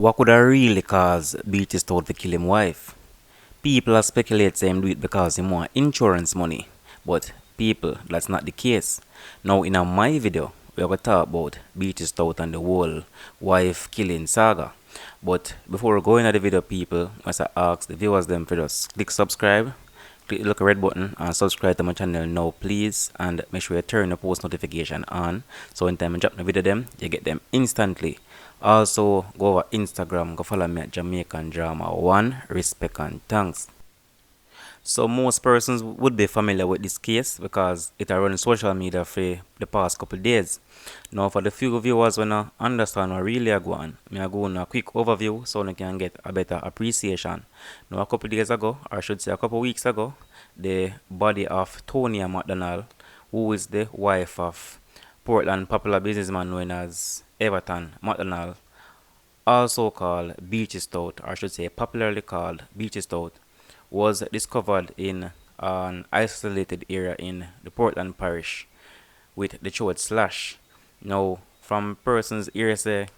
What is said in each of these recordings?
What could have really cause Beatrice Toad to kill him wife? People are speculating say him do it because he want insurance money. But people, that's not the case. Now in my video, we are going to talk about Beatrice Toad and the whole wife killing saga. But before we go into the video, people, I must ask the viewers them to just click subscribe, click the little red button and subscribe to my channel now please, and make sure you turn the post notification on so anytime I drop the video them you get them instantly. Also go over Instagram, go follow me at Jamaican Drama 1. Respect and thanks. So most persons would be familiar with this case because it has run social media for the past couple days. Now for the few viewers who don't understand what really are going, I go on a quick overview so you can get a better appreciation. Now a couple days ago, or I should say a couple weeks ago, the body of Tonya McDonald, who is the wife of Portland popular businessman known as Everton McDonald, also called Beatrice Stout, or I should say popularly called Beatrice Stout, was discovered in an isolated area in the Portland parish with the throat slash. Now, from persons here say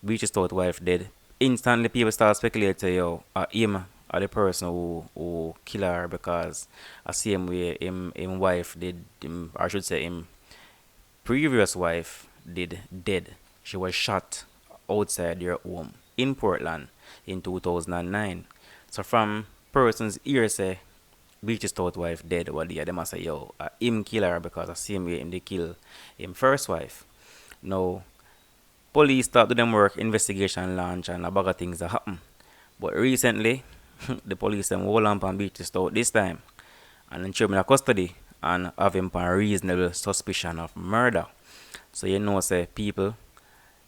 Beatrice Stout wife dead, instantly people start speculating, yo, him or the person who kill her because I same way him wife did, him, or I should say him previous wife did dead. She was shot outside their home in Portland in 2009. So from persons here say Beatrice Stout wife dead, well yeah, they must say yo, him kill her because the same way him they kill him first wife. Now police start to them work, investigation launch and a bag of things that happen. But recently the police them hold on Beatrice Stout this time and then throw him in custody and have him on reasonable suspicion of murder. So you know say people,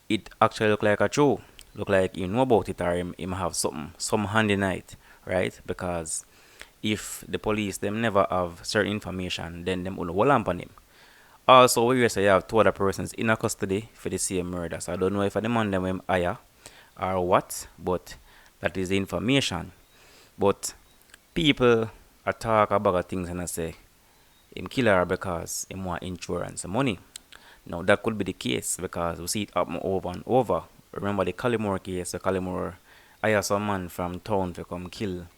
it actually look like a true. Look like you know about it or him have something, some handy night, right? Because if the police them never have certain information, then them will hold on him. Also, we say you have two other persons in a custody for the same murder. So I don't know if the man them him higher or what, but that is the information. But people are talk about things and I say him kill her because him want insurance money. Now that could be the case because we see it happen over and over. Remember the Collymore case, the Collymore hired some man from town to come kill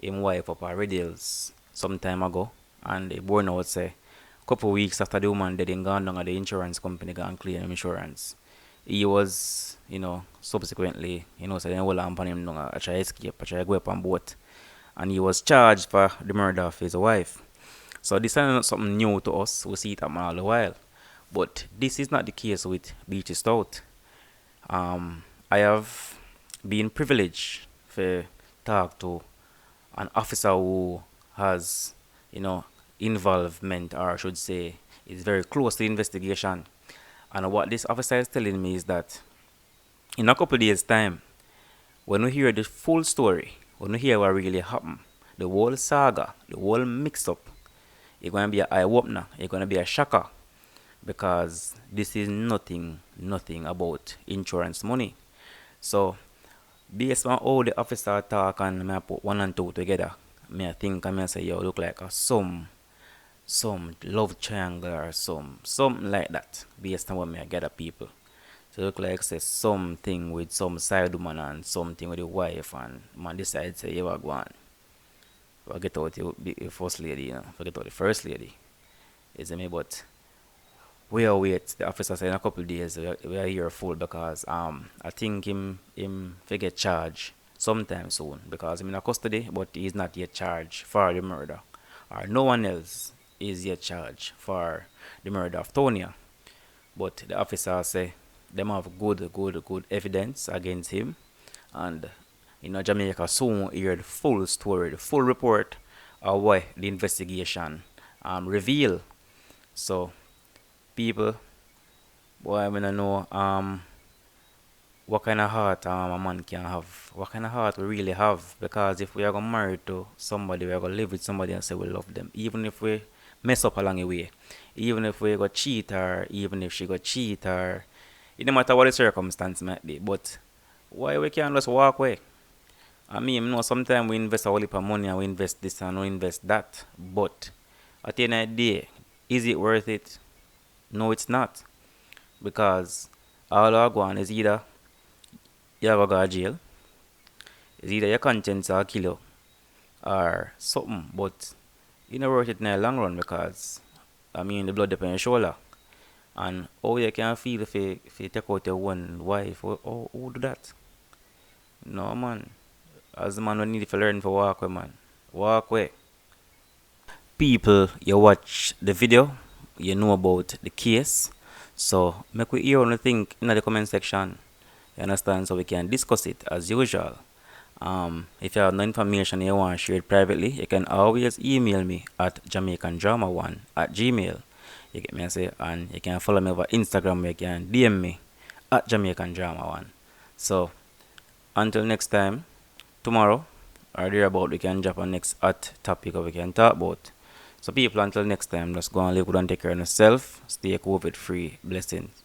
him wife up at Red Hills some time ago, and the born out say couple weeks after the woman dead, him gone down at the insurance company gone clear him insurance. He was, subsequently, so they hold on him down, I try escape, I try go up on boat, and he was charged for the murder of his wife. So this is not something new to us. We see it happen all the while. But this is not the case with Beatrice Stout. I have been privileged to talk to an officer who has, involvement, or I should say, is very close to the investigation. And what this officer is telling me is that in a couple of days' time, when we hear the full story, when we hear what really happened, the whole saga, the whole mix-up, it's going to be an eye-opener. It's going to be a shocker because this is nothing about insurance money. So based on how the officer talk and me I put one and two together, me I think I may say yo look like a some love triangle or something like that based on what me I get at people. So look like say something with some side woman and something with the wife and man decide say you are going. Forget out the first lady, forget out the first lady. Is me but we are wait. The officer said in a couple of days we are here full because I think him get charged sometime soon because I'm in a custody but he's not yet charged for the murder. Or no one else is yet charged for the murder of Tonya. But the officer say them have good evidence against him and Jamaica soon hear the full story, the full report of what the investigation reveal. So people, boy, I mean, know what kind of heart a man can have, what kind of heart we really have. Because if we are gonna marry to somebody, we are gonna live with somebody and say we love them, even if we mess up along the way, even if we go cheat her, even if she go cheat her, it no matter what the circumstance might be. But why we can't just walk away? I mean, you know, sometimes we invest a whole heap of money and we invest this and we invest that, but at the end of the day, is it worth it? No, it's not. Because all I go on is either you have to go to jail. It's either your conscience or kill you or something, but you know worth it in the long run because I mean the blood upon your shoulder. And how you can feel if you take out your one wife, who do that? No man. As the man we need to learn for walk away man. Walk away. People you watch the video, you know about the case. So make we hear what you think in the comment section. You understand? So we can discuss it as usual. If you have no information you want to share it privately, you can always email me at jamaicandrama1@gmail. You get me I say, and you can follow me over Instagram. You can DM me at jamaicandrama1. So until next time, tomorrow or thereabout, we can drop a next hot topic that we can talk about. So people, until next time, just go and live good and take care of yourself. Stay COVID free. Blessings.